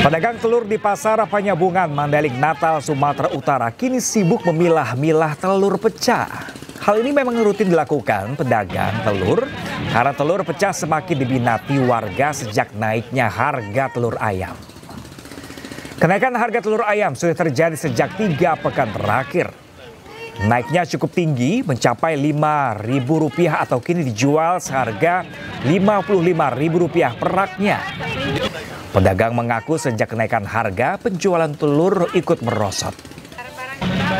Pedagang telur di Pasar Panyabungan, Mandailing, Natal, Sumatera Utara kini sibuk memilah-milah telur pecah. Hal ini memang rutin dilakukan pedagang telur karena telur pecah semakin diminati warga sejak naiknya harga telur ayam. Kenaikan harga telur ayam sudah terjadi sejak 3 pekan terakhir. Naiknya cukup tinggi, mencapai Rp5.000 atau kini dijual seharga Rp55.000 per raknya. Pedagang mengaku sejak kenaikan harga, penjualan telur ikut merosot.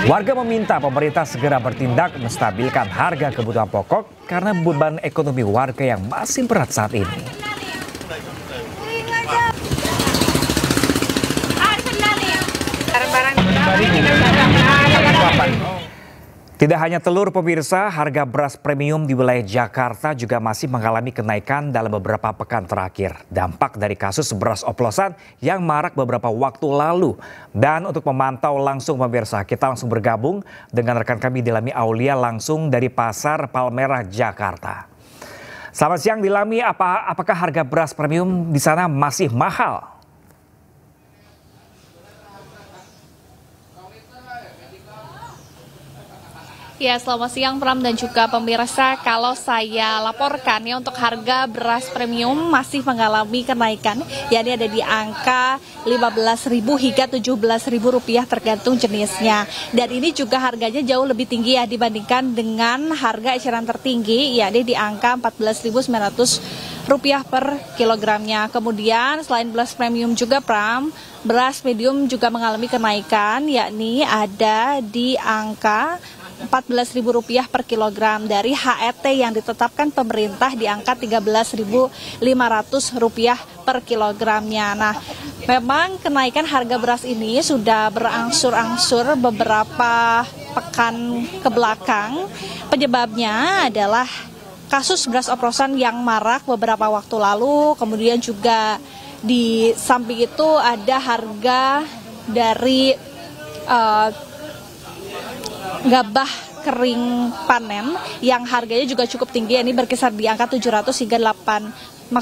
Warga meminta pemerintah segera bertindak menstabilkan harga kebutuhan pokok karena beban ekonomi warga yang masih berat saat ini. Tidak hanya telur pemirsa, harga beras premium di wilayah Jakarta juga masih mengalami kenaikan dalam beberapa pekan terakhir. Dampak dari kasus beras oplosan yang marak beberapa waktu lalu. Dan untuk memantau langsung pemirsa, kita langsung bergabung dengan rekan kami Dilami Aulia langsung dari Pasar Palmerah, Jakarta. Selamat siang Dilami, apakah harga beras premium di sana masih mahal? Ya, selamat siang Pram dan juga pemirsa. Kalau saya laporkan ya untuk harga beras premium masih mengalami kenaikan, yakni ada di angka Rp15.000 hingga Rp17.000 tergantung jenisnya. Dan ini juga harganya jauh lebih tinggi ya dibandingkan dengan harga eceran tertinggi, yakni di angka Rp14.900 per kilogramnya. Kemudian selain beras premium juga Pram, beras medium juga mengalami kenaikan, yakni ada di angka Rp14.000 per kilogram dari HET yang ditetapkan pemerintah di angka Rp13.500 per kilogramnya. Nah, memang kenaikan harga beras ini sudah berangsur-angsur beberapa pekan ke belakang. Penyebabnya adalah kasus beras oplosan yang marak beberapa waktu lalu, kemudian juga di samping itu ada harga dari gabah kering panen yang harganya juga cukup tinggi, ini berkisar di angka 700 hingga 7.000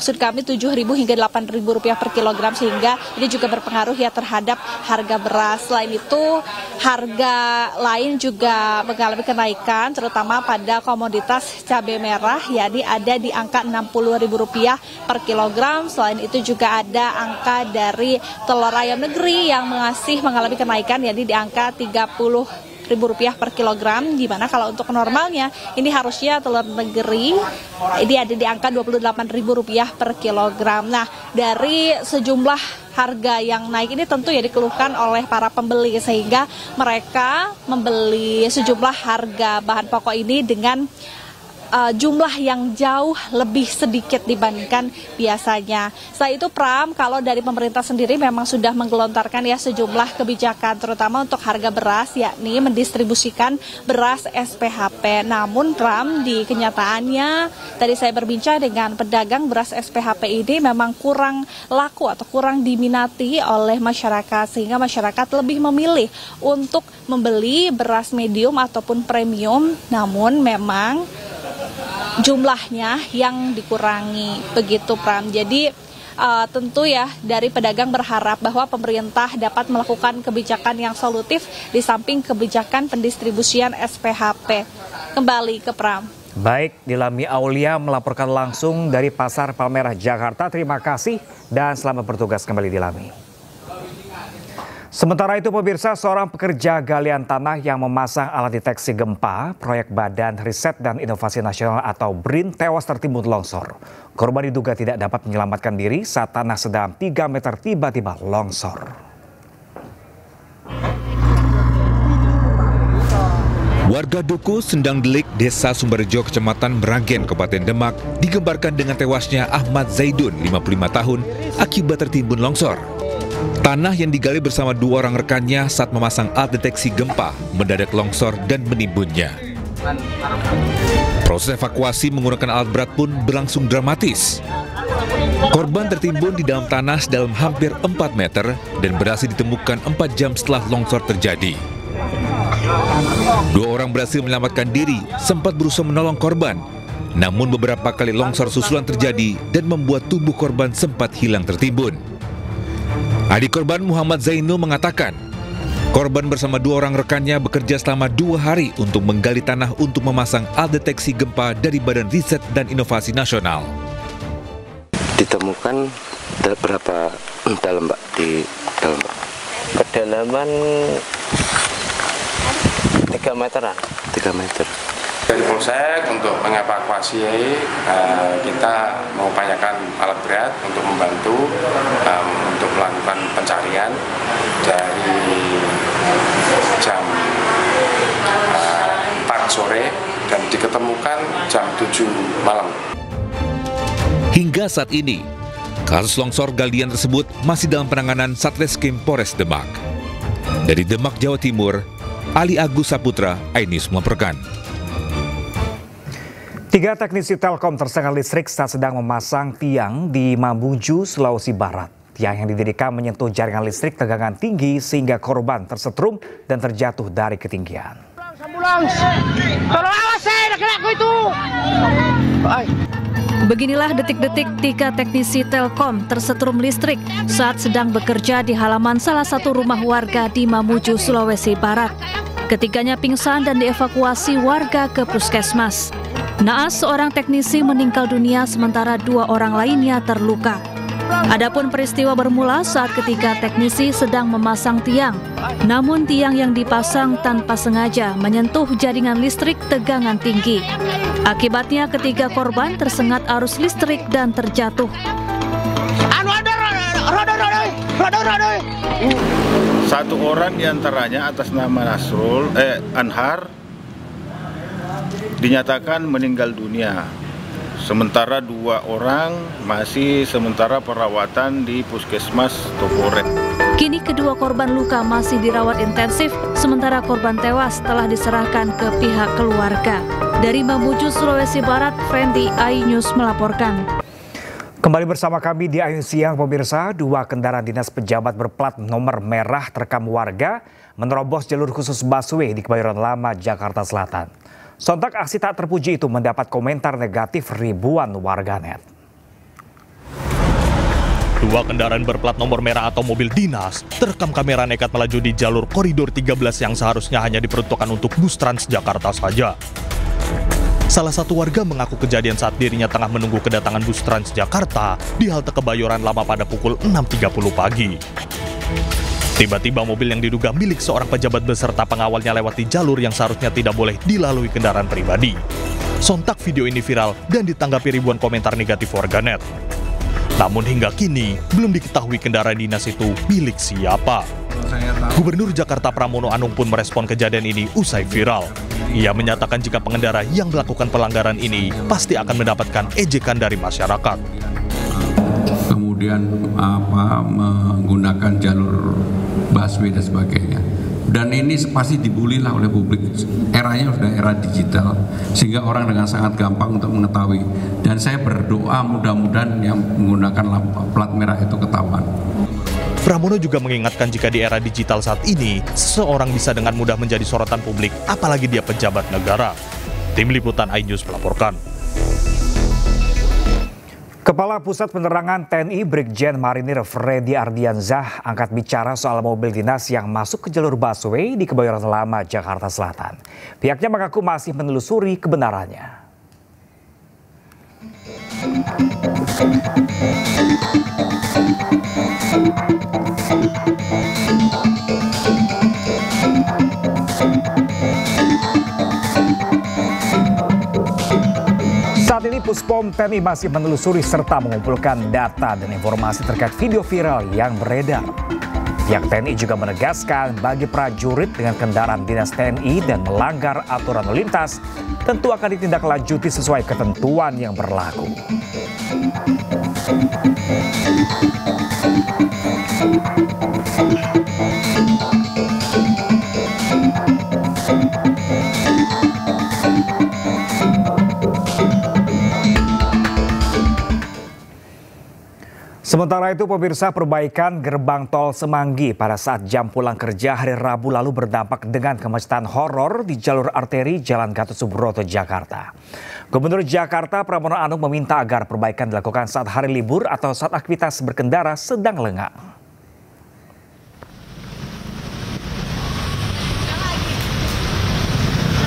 hingga Rp8.000 per kilogram, sehingga ini juga berpengaruh ya terhadap harga beras. Selain itu harga lain juga mengalami kenaikan terutama pada komoditas cabai merah, yakni ada di angka Rp60.000 per kilogram. Selain itu juga ada angka dari telur ayam negeri yang masih mengalami kenaikan, yakni di angka Rp30.000 per kilogram, di mana kalau untuk normalnya ini harusnya telur negeri ini ada di angka Rp28.000 per kilogram. Nah, dari sejumlah harga yang naik ini tentu ya dikeluhkan oleh para pembeli, sehingga mereka membeli sejumlah harga bahan pokok ini dengan jumlah yang jauh lebih sedikit dibandingkan biasanya. Setelah itu Pram, kalau dari pemerintah sendiri memang sudah menggelontarkan ya sejumlah kebijakan terutama untuk harga beras, yakni mendistribusikan beras SPHP. Namun Pram, di kenyataannya tadi saya berbincang dengan pedagang, beras SPHP ini memang kurang laku atau kurang diminati oleh masyarakat, sehingga masyarakat lebih memilih untuk membeli beras medium ataupun premium. Namun memang jumlahnya yang dikurangi begitu Pram. Jadi tentu ya dari pedagang berharap bahwa pemerintah dapat melakukan kebijakan yang solutif di samping kebijakan pendistribusian SPHP. Kembali ke Pram. Baik, Dilami Aulia melaporkan langsung dari Pasar Palmerah, Jakarta. Terima kasih dan selamat bertugas kembali Dilami. Sementara itu pemirsa, seorang pekerja galian tanah yang memasang alat deteksi gempa proyek Badan Riset dan Inovasi Nasional atau BRIN tewas tertimbun longsor. Korban diduga tidak dapat menyelamatkan diri saat tanah sedalam 3 meter tiba-tiba longsor. Warga Duku Sendang Delik, Desa Sumberjo, Kecamatan Meragen, Kabupaten Demak digembarkan dengan tewasnya Ahmad Zaidun, 55 tahun, akibat tertimbun longsor. Tanah yang digali bersama 2 orang rekannya saat memasang alat deteksi gempa mendadak longsor dan menimbunnya. Proses evakuasi menggunakan alat berat pun berlangsung dramatis. Korban tertimbun di dalam tanah sedalam hampir 4 meter dan berhasil ditemukan 4 jam setelah longsor terjadi. 2 orang berhasil menyelamatkan diri, sempat berusaha menolong korban. Namun beberapa kali longsor susulan terjadi dan membuat tubuh korban sempat hilang tertimbun. Adik korban Muhammad Zainul mengatakan, korban bersama 2 orang rekannya bekerja selama 2 hari untuk menggali tanah untuk memasang alat deteksi gempa dari Badan Riset dan Inovasi Nasional. Ditemukan berapa dalam, Mbak, di dalam, Mbak? Kedalaman 3 meteran. 3 meter. Dari Polsek untuk mengevakuasi, kita mengupayakan alat berat untuk membantu untuk melakukan pencarian dari jam 4 sore dan diketemukan jam 7 malam. Hingga saat ini, kasus longsor galian tersebut masih dalam penanganan Satreskrim Polres Demak. Dari Demak, Jawa Timur, Ali Agus Saputra, iNews melaporkan. 3 teknisi Telkom tersengat listrik saat sedang memasang tiang di Mamuju, Sulawesi Barat. Tiang yang didirikan menyentuh jaringan listrik tegangan tinggi sehingga korban tersetrum dan terjatuh dari ketinggian. Ambulans, tolong awas saya, laki-laki itu. Beginilah detik-detik 3 teknisi Telkom tersetrum listrik saat sedang bekerja di halaman salah satu rumah warga di Mamuju, Sulawesi Barat. Ketiganya pingsan dan dievakuasi warga ke puskesmas. Naas, seorang teknisi meninggal dunia sementara 2 orang lainnya terluka. Adapun peristiwa bermula saat ketiga teknisi sedang memasang tiang. Namun tiang yang dipasang tanpa sengaja menyentuh jaringan listrik tegangan tinggi. Akibatnya ketiga korban tersengat arus listrik dan terjatuh. Satu orang diantaranya atas nama Anhar dinyatakan meninggal dunia. Sementara 2 orang masih sementara perawatan di Puskesmas Toporet. Kini kedua korban luka masih dirawat intensif, sementara korban tewas telah diserahkan ke pihak keluarga. Dari Mamuju, Sulawesi Barat, Fendi, iNews melaporkan. Kembali bersama kami di iNews Siang, pemirsa. 2 kendaraan dinas pejabat berplat nomor merah terekam warga menerobos jalur khusus busway di Kebayoran Lama, Jakarta Selatan. Sontak aksi tak terpuji itu mendapat komentar negatif ribuan warganet. 2 kendaraan berplat nomor merah atau mobil dinas terekam kamera nekat melaju di jalur koridor 13 yang seharusnya hanya diperuntukkan untuk bus Transjakarta saja. Salah satu warga mengaku kejadian saat dirinya tengah menunggu kedatangan bus Transjakarta di halte Kebayoran Lama pada pukul 6.30 pagi. Tiba-tiba mobil yang diduga milik seorang pejabat beserta pengawalnya lewati jalur yang seharusnya tidak boleh dilalui kendaraan pribadi. Sontak video ini viral dan ditanggapi ribuan komentar negatif warganet. Namun hingga kini belum diketahui kendaraan dinas itu milik siapa. Gubernur Jakarta Pramono Anung pun merespon kejadian ini usai viral. Ia menyatakan jika pengendara yang melakukan pelanggaran ini pasti akan mendapatkan ejekan dari masyarakat. Kemudian menggunakan jalur busway dan sebagainya. Dan ini pasti dibully lah oleh publik. Eranya sudah era digital, sehingga orang dengan sangat gampang untuk mengetahui. Dan saya berdoa mudah-mudahan yang menggunakan plat merah itu ketahuan. Pramono juga mengingatkan jika di era digital saat ini, seseorang bisa dengan mudah menjadi sorotan publik, apalagi dia pejabat negara. Tim Liputan iNews melaporkan. Kepala Pusat Penerangan TNI Brigjen Marinir Freddy Ardiansyah angkat bicara soal mobil dinas yang masuk ke jalur busway di Kebayoran Lama, Jakarta Selatan. Pihaknya mengaku masih menelusuri kebenarannya. Saat ini Puspom TNI masih menelusuri serta mengumpulkan data dan informasi terkait video viral yang beredar. Pihak TNI juga menegaskan bagi prajurit dengan kendaraan dinas TNI dan melanggar aturan lalu lintas tentu akan ditindaklanjuti sesuai ketentuan yang berlaku. Sementara itu, pemirsa, perbaikan gerbang tol Semanggi pada saat jam pulang kerja hari Rabu lalu berdampak dengan kemacetan horor di jalur arteri Jalan Gatot Subroto, Jakarta. Gubernur Jakarta Pramono Anung meminta agar perbaikan dilakukan saat hari libur atau saat aktivitas berkendara sedang lengang.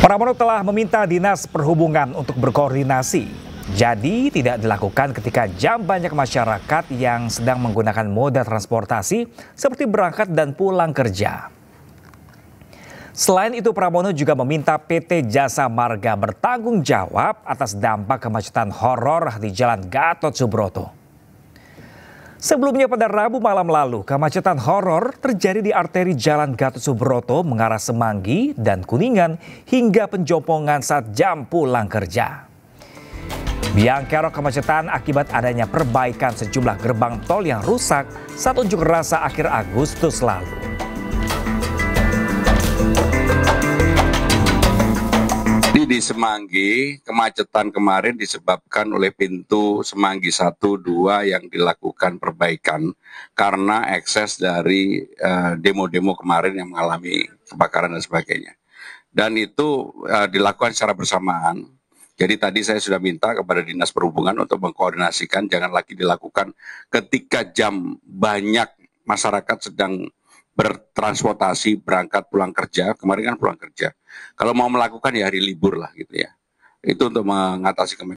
Pramono telah meminta Dinas Perhubungan untuk berkoordinasi. Jadi tidak dilakukan ketika jam banyak masyarakat yang sedang menggunakan moda transportasi seperti berangkat dan pulang kerja. Selain itu, Pramono juga meminta PT Jasa Marga bertanggung jawab atas dampak kemacetan horor di Jalan Gatot Subroto. Sebelumnya pada Rabu malam lalu, kemacetan horor terjadi di arteri Jalan Gatot Subroto mengarah Semanggi dan Kuningan hingga Penjompongan saat jam pulang kerja. Biang kerok kemacetan akibat adanya perbaikan sejumlah gerbang tol yang rusak saat unjuk rasa akhir Agustus lalu. Di Semanggi, kemacetan kemarin disebabkan oleh pintu Semanggi 1, 2 yang dilakukan perbaikan karena ekses dari demo-demo kemarin yang mengalami kebakaran dan sebagainya. Dan itu dilakukan secara bersamaan. Jadi tadi saya sudah minta kepada Dinas Perhubungan untuk mengkoordinasikan, jangan lagi dilakukan ketika jam banyak masyarakat sedang bertransportasi, berangkat pulang kerja, kemarin kan pulang kerja. Kalau mau melakukan ya hari libur lah gitu ya. Itu untuk mengatasi kemacetan.